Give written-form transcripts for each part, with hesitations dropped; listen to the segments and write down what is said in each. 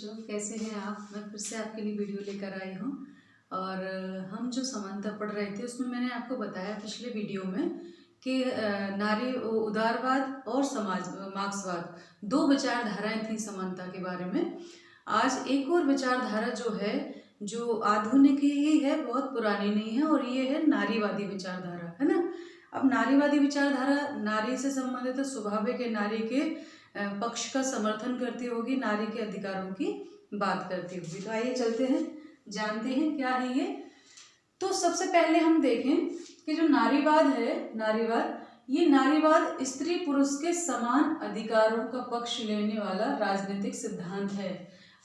बच्चों, कैसे हैं आप। मैं फिर से आपके लिए वीडियो लेकर आई हूँ। और हम जो समानता पढ़ रहे थे उसमें मैंने आपको बताया पिछले वीडियो में कि नारी उदारवाद और समाज मार्क्सवाद दो विचारधाराएं थी समानता के बारे में। आज एक और विचारधारा जो है, जो आधुनिक ही है, बहुत पुरानी नहीं है, और ये है नारीवादी विचारधारा, है ना। अब नारीवादी विचारधारा नारी से संबंधित स्वाभाविक है, नारी के पक्ष का समर्थन करती होगी, नारी के अधिकारों की बात करती होगी। तो आइए चलते हैं, जानते हैं क्या है ये। तो सबसे पहले हम देखें कि जो नारीवाद है, नारीवाद स्त्री पुरुष के समान अधिकारों का पक्ष लेने वाला राजनीतिक सिद्धांत है।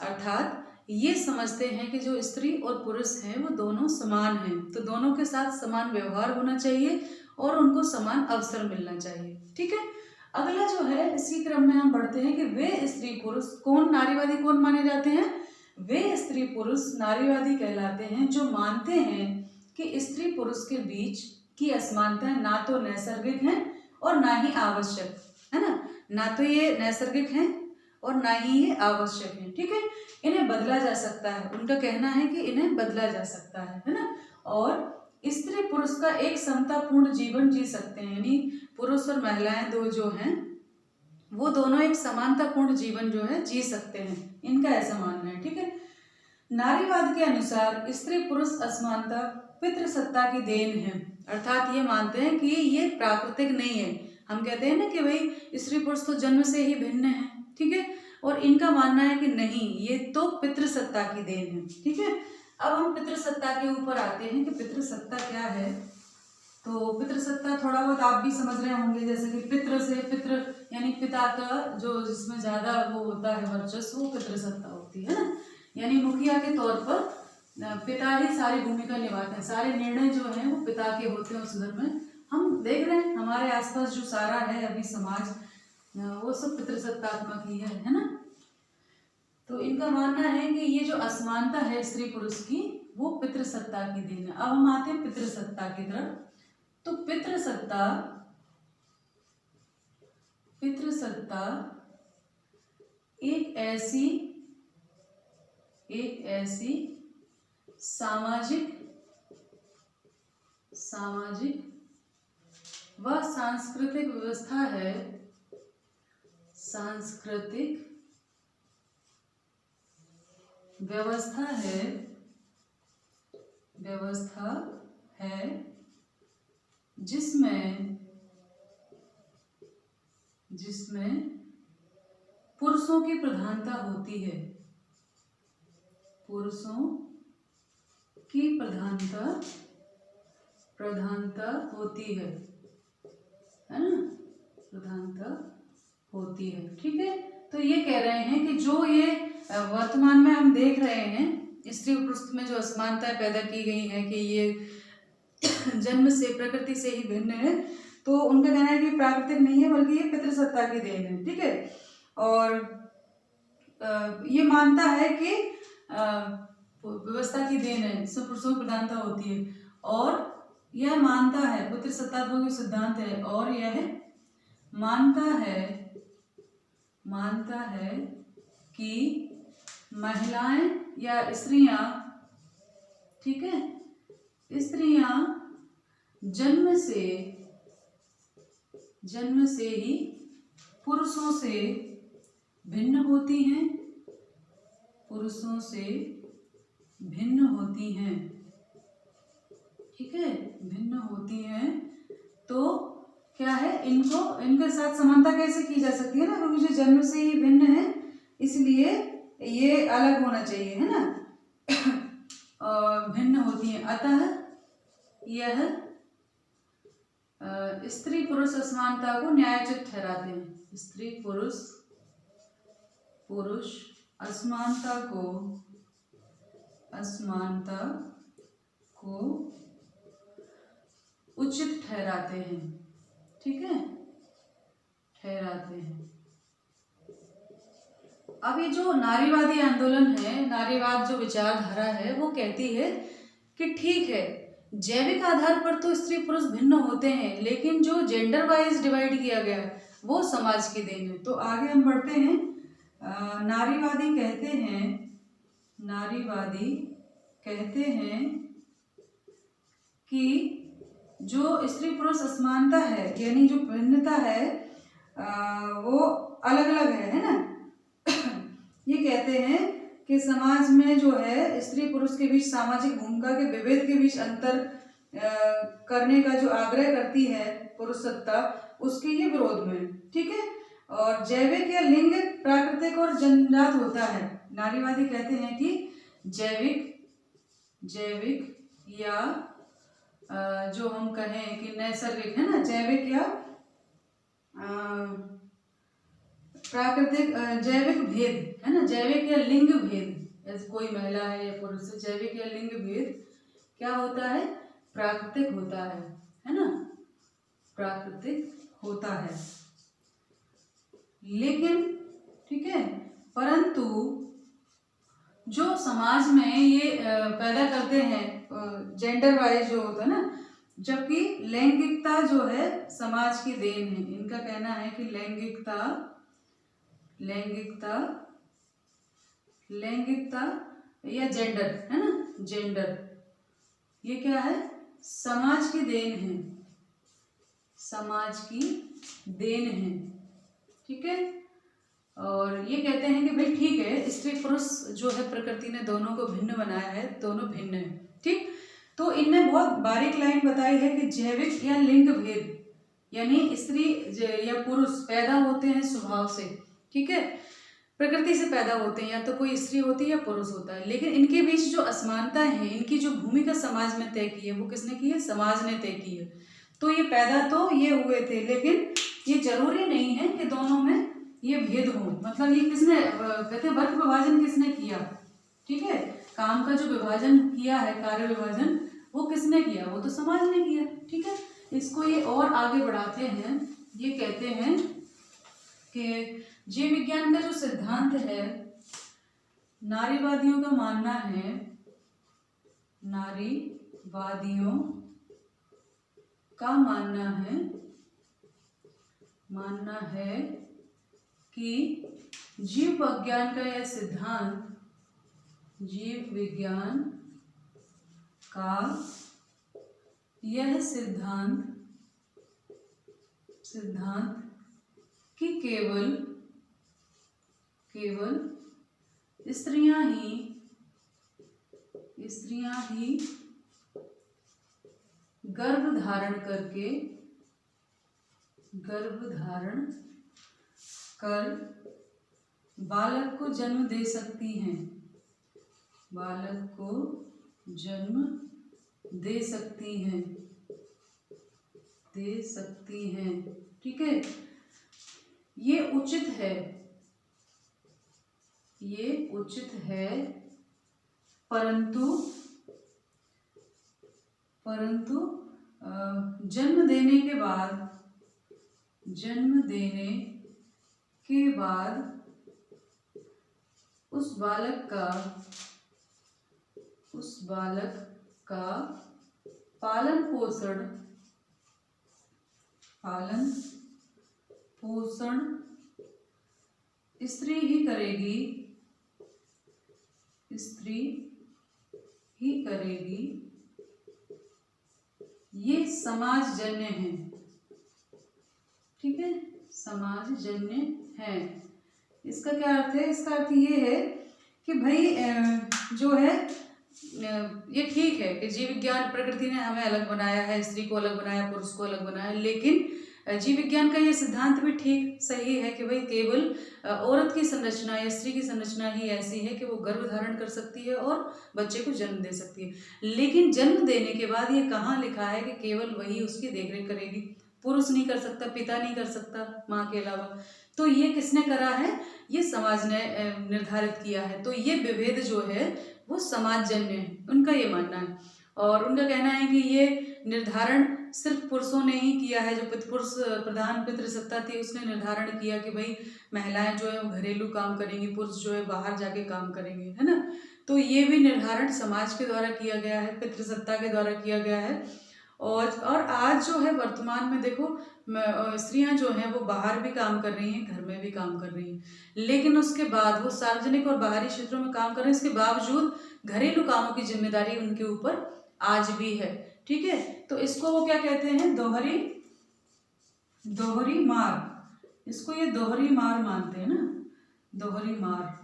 अर्थात ये समझते हैं कि जो स्त्री और पुरुष हैं वो दोनों समान हैं, तो दोनों के साथ समान व्यवहार होना चाहिए और उनको समान अवसर मिलना चाहिए। ठीक है। अगला जो है, इसी क्रम में हम बढ़ते हैं कि वे स्त्री पुरुष कौन नारीवादी कौन माने जाते हैं। वे स्त्री पुरुष नारीवादी कहलाते हैं जो मानते हैं कि स्त्री पुरुष के बीच की असमानताएं ना तो नैसर्गिक हैं और ना ही आवश्यक, है ना। ना तो ये नैसर्गिक हैं और ना ही ये आवश्यक हैं। ठीक है। इन्हें बदला जा सकता है, उनका कहना है कि इन्हें बदला जा सकता है ना। और स्त्री पुरुष का एक समतापूर्ण जीवन जी सकते हैं, यानी पुरुष और महिलाएं दो जो हैं वो दोनों एक समानतापूर्ण जीवन जो है जी सकते हैं, इनका ऐसा मानना है। ठीक है। नारीवाद के अनुसार स्त्री पुरुष असमानता पितृसत्ता की देन है। अर्थात ये मानते हैं कि ये प्राकृतिक नहीं है। हम कहते हैं ना कि भाई स्त्री पुरुष तो जन्म से ही भिन्न है। ठीक है। और इनका मानना है कि नहीं, ये तो पितृसत्ता की देन है। ठीक है। अब हम पितृसत्ता के ऊपर आते हैं कि पितृसत्ता क्या है। तो पितृसत्ता थोड़ा बहुत आप भी समझ रहे होंगे, जैसे कि पितृ से पितृ यानी पिता का जो जिसमें ज्यादा वो होता है वर्चस्व, वो पितृसत्ता होती है ना। यानी मुखिया के तौर पर पिता ही सारी भूमिका निभाते हैं, सारे निर्णय जो हैं वो पिता के होते हैं उस घर में। हम देख रहे हैं हमारे आसपास जो सारा है अभी समाज, वो सब पितृसत्तात्मक ही है ना। तो इनका मानना है कि ये जो असमानता है स्त्री पुरुष की वो पितृसत्ता की देन है। अब हम आते हैं पितृसत्ता की तरफ। तो पितृसत्ता एक ऐसी सामाजिक व सांस्कृतिक व्यवस्था है, जिसमें पुरुषों की प्रधानता होती है, प्रधानता होती है ना, प्रधानता होती है। ठीक है। तो ये कह रहे हैं कि जो ये वर्तमान में हम देख रहे हैं स्त्री पुरुष में जो असमानताएं पैदा की गई हैं कि ये जन्म से प्रकृति से ही भिन्न है, तो उनका कहना है कि प्राकृतिक नहीं है बल्कि ये पितृसत्ता की देन है। ठीक है। और ये मानता है कि व्यवस्था की देन है जिसमें पुरुषों की प्रधानता होती है, और यह मानता है पितृसत्तात्मक सिद्धांत है, और यह मानता है कि महिलाएं या स्त्रियां, ठीक है, स्त्रियां जन्म से ही पुरुषों से भिन्न होती हैं, ठीक है, भिन्न होती हैं। तो क्या है, इनके साथ समानता कैसे की जा सकती है ना, क्योंकि जो जन्म से ही भिन्न है इसलिए ये अलग होना चाहिए, है ना। भिन्न होती हैं, अतः यह स्त्री पुरुष असमानता को न्यायोचित ठहराते हैं। स्त्री पुरुष असमानता को उचित ठहराते हैं। ठीक है, ठहराते हैं। अब ये जो नारीवादी आंदोलन है, नारीवाद जो विचारधारा है, वो कहती है कि ठीक है, जैविक आधार पर तो स्त्री पुरुष भिन्न होते हैं, लेकिन जो जेंडर वाइज डिवाइड किया गया वो समाज की देन है। तो आगे हम बढ़ते हैं। नारीवादी कहते हैं नारीवादी कहते हैं कि जो स्त्री पुरुष असमानता है, यानी जो भिन्नता है वो अलग अलग है ना। ये कहते हैं कि समाज में जो है स्त्री पुरुष के बीच सामाजिक भूमिका के विभेद के बीच अंतर करने का जो आग्रह करती है पुरुष सत्ता, उसके ये विरोध में, ठीक है। और जैविक या लिंग प्राकृतिक और जन्मजात होता है। नारीवादी कहते हैं कि जैविक या जो हम कहें कि नैसर्गिक है ना, जैविक या प्राकृतिक, जैविक भेद है ना, जैविक या लिंग भेद, जैसे कोई महिला है या पुरुष है, जैविक या लिंग भेद क्या होता है, प्राकृतिक होता है ना, प्राकृतिक होता है। लेकिन ठीक है, परंतु जो समाज में ये पैदा करते हैं जेंडर वाइज जो होता है ना, जबकि लैंगिकता जो है समाज की देन है। इनका कहना है कि लैंगिकता या जेंडर है ना, जेंडर ये क्या है, समाज की देन है, समाज की देन है, ठीक है। और ये कहते हैं कि भाई ठीक है, स्त्री पुरुष जो है प्रकृति ने दोनों को भिन्न बनाया है, दोनों भिन्न है, ठीक। तो इनने बहुत बारीक लाइन बताई है कि जैविक या लिंग भेद, यानी स्त्री या पुरुष पैदा होते हैं स्वभाव से, ठीक है, प्रकृति से पैदा होते हैं, या तो कोई स्त्री होती है या पुरुष होता है। लेकिन इनके बीच जो असमानता है, इनकी जो भूमिका समाज में तय की है, वो किसने की है, समाज ने तय की है। तो ये पैदा तो ये हुए थे, लेकिन ये जरूरी नहीं है कि दोनों में ये भेद हो। मतलब ये किसने कहते हैं, वर्ग विभाजन किसने किया, ठीक है, काम का जो विभाजन किया है, कार्य विभाजन, वो किसने किया, वो तो समाज ने किया, ठीक है। इसको ये और आगे बढ़ाते हैं, ये कहते हैं कि जीव विज्ञान का जो सिद्धांत है, नारीवादियों का मानना है, नारीवादियों का मानना है कि जीव विज्ञान का यह सिद्धांत, जीव विज्ञान का यह सिद्धांत कि केवल स्त्रियां ही गर्भ धारण कर बालक को जन्म दे सकती हैं, ठीक है। ये उचित है, परंतु जन्म देने के बाद उस बालक का पालन पोषण स्त्री ही करेगी। ये समाजजन्य है, ठीक है, समाजजन्य है। इसका क्या अर्थ है, इसका अर्थ ये है कि भाई जो है ये ठीक है कि जीव विज्ञान, प्रकृति ने हमें अलग बनाया है, स्त्री को अलग बनाया, पुरुष को अलग बनाया, लेकिन जीव विज्ञान का ये सिद्धांत भी ठीक सही है कि भाई केवल औरत की संरचना या स्त्री की संरचना ही ऐसी है कि वो गर्भ धारण कर सकती है और बच्चे को जन्म दे सकती है। लेकिन जन्म देने के बाद ये कहाँ लिखा है कि केवल वही उसकी देखरेख करेगी, पुरुष नहीं कर सकता, पिता नहीं कर सकता माँ के अलावा। तो ये किसने करा है, ये समाज ने निर्धारित किया है। तो ये विभेद जो है वो समाजजन्य है, उनका ये मानना है। और उनका कहना है कि ये निर्धारण सिर्फ पुरुषों ने ही किया है, जो पुरुष प्रधान पितृसत्ता थी उसने निर्धारण किया कि भाई महिलाएं जो है वो घरेलू काम करेंगी, पुरुष जो है बाहर जाके काम करेंगे, है ना। तो ये भी निर्धारण समाज के द्वारा किया गया है, पितृसत्ता के द्वारा किया गया है। और आज जो है वर्तमान में देखो स्त्रियां जो हैं वो बाहर भी काम कर रही हैं, घर में भी काम कर रही हैं, लेकिन उसके बाद वो सार्वजनिक और बाहरी क्षेत्रों में काम कर रहे हैं, इसके बावजूद घरेलू कामों की जिम्मेदारी उनके ऊपर आज भी है। ठीक है, तो इसको वो क्या कहते हैं, दोहरी मार। इसको ये दोहरी मार मानते हैं ना, दोहरी मार।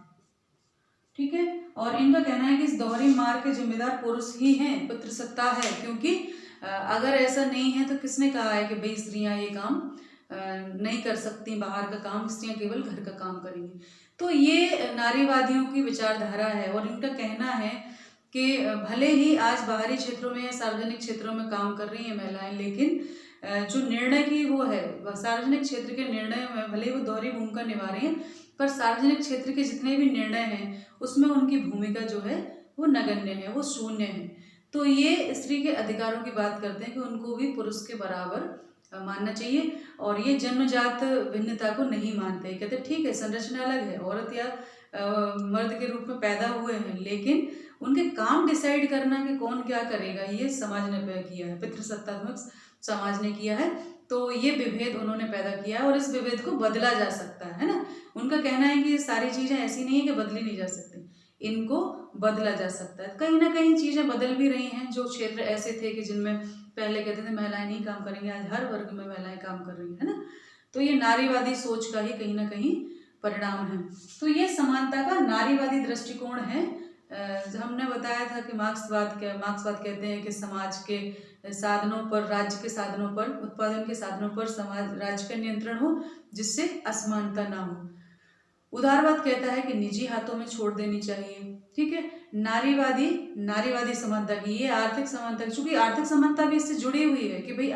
ठीक है, और इनका कहना है कि इस दोहरी मार के जिम्मेदार पुरुष ही हैं, पितृसत्ता है, क्योंकि अगर ऐसा नहीं है तो किसने कहा है कि भाई स्त्रियां ये काम नहीं कर सकती, बाहर का काम स्त्रियां केवल घर का काम करेंगी। तो ये नारीवादियों की विचारधारा है और इनका कहना है कि भले ही आज बाहरी क्षेत्रों में या सार्वजनिक क्षेत्रों में काम कर रही हैं महिलाएं, लेकिन जो निर्णय की वो है सार्वजनिक क्षेत्र के निर्णयों में भले ही वो दोहरी भूमिका निभा रही हैं, पर सार्वजनिक क्षेत्र के जितने भी निर्णय हैं उसमें उनकी भूमिका जो है वो नगण्य है, वो शून्य है। तो ये स्त्री के अधिकारों की बात करते हैं कि उनको भी पुरुष के बराबर मानना चाहिए, और ये जन्मजात भिन्नता को नहीं मानते। कहते ठीक है, संरचना अलग है, औरत या मर्द के रूप में पैदा हुए हैं, लेकिन उनके काम डिसाइड करना कि कौन क्या करेगा ये समाज ने किया है, पितृसत्तात्मक समाज ने किया है। तो ये विभेद उन्होंने पैदा किया है और इस विभेद को बदला जा सकता है ना। उनका कहना है कि ये सारी चीज़ें ऐसी नहीं है कि बदली नहीं जा सकती, इनको बदला जा सकता है। कहीं ना कहीं चीज़ें बदल भी रही हैं। जो क्षेत्र ऐसे थे कि जिनमें पहले कहते थे महिलाएं नहीं काम करेंगी, आज हर वर्ग में महिलाएं काम कर रही है ना। तो ये नारीवादी सोच का ही कहीं ना कहीं परिणाम है। तो ये समानता का नारीवादी दृष्टिकोण है। हमने बताया था कि मार्क्सवाद कहते हैं कि समाज के साधनों पर, राज्य के साधनों पर, उत्पादन के साधनों पर समाज राज्य का नियंत्रण हो, जिससे असमानता ना हो। उदारवाद कहता है कि निजी हाथों में छोड़ देनी चाहिए। ठीक है, नारीवादी समानता की, ये आर्थिक समानता, चूंकि आर्थिक समानता भी इससे जुड़ी हुई है कि भाई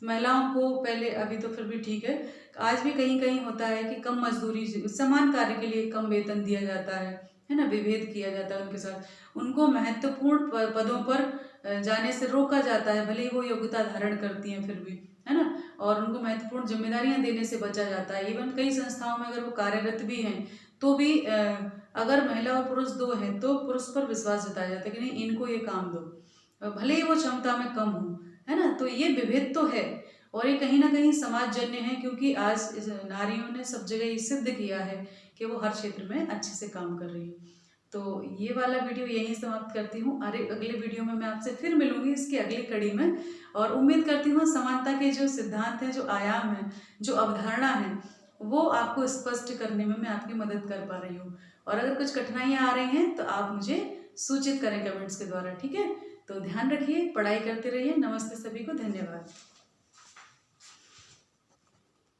महिलाओं को पहले, अभी तो फिर भी ठीक है, आज भी कहीं कहीं होता है कि कम मजदूरी, समान कार्य के लिए कम वेतन दिया जाता है ना, विभेद किया जाता है उनके साथ, उनको महत्वपूर्ण पदों पर जाने से रोका जाता है, भले ही वो योग्यता धारण करती हैं फिर भी, है ना, और उनको महत्वपूर्ण जिम्मेदारियां देने से बचा जाता है। इवन कई संस्थाओं में अगर वो कार्यरत भी हैं तो भी अगर महिला और पुरुष दो हैं तो पुरुष पर विश्वास जताया जाता है कि नहीं, इनको ये काम दो, भले ही वो क्षमता में कम हो, है ना। तो ये विभेद तो है और ये कहीं ना कहीं समाजजन्य है, क्योंकि आज नारियों ने सब जगह ये सिद्ध किया है कि वो हर क्षेत्र में अच्छे से काम कर रही है। तो ये वाला वीडियो यहीं समाप्त करती हूँ। अगले वीडियो में मैं आपसे फिर मिलूंगी इसकी अगली कड़ी में, और उम्मीद करती हूँ समानता के जो सिद्धांत हैं, जो आयाम हैं, जो अवधारणा है, वो आपको स्पष्ट करने में मैं आपकी मदद कर पा रही हूँ। और अगर कुछ कठिनाइयाँ आ रही हैं तो आप मुझे सूचित करें कमेंट्स के द्वारा। ठीक है, तो ध्यान रखिए, पढ़ाई करते रहिए। नमस्ते सभी को, धन्यवाद।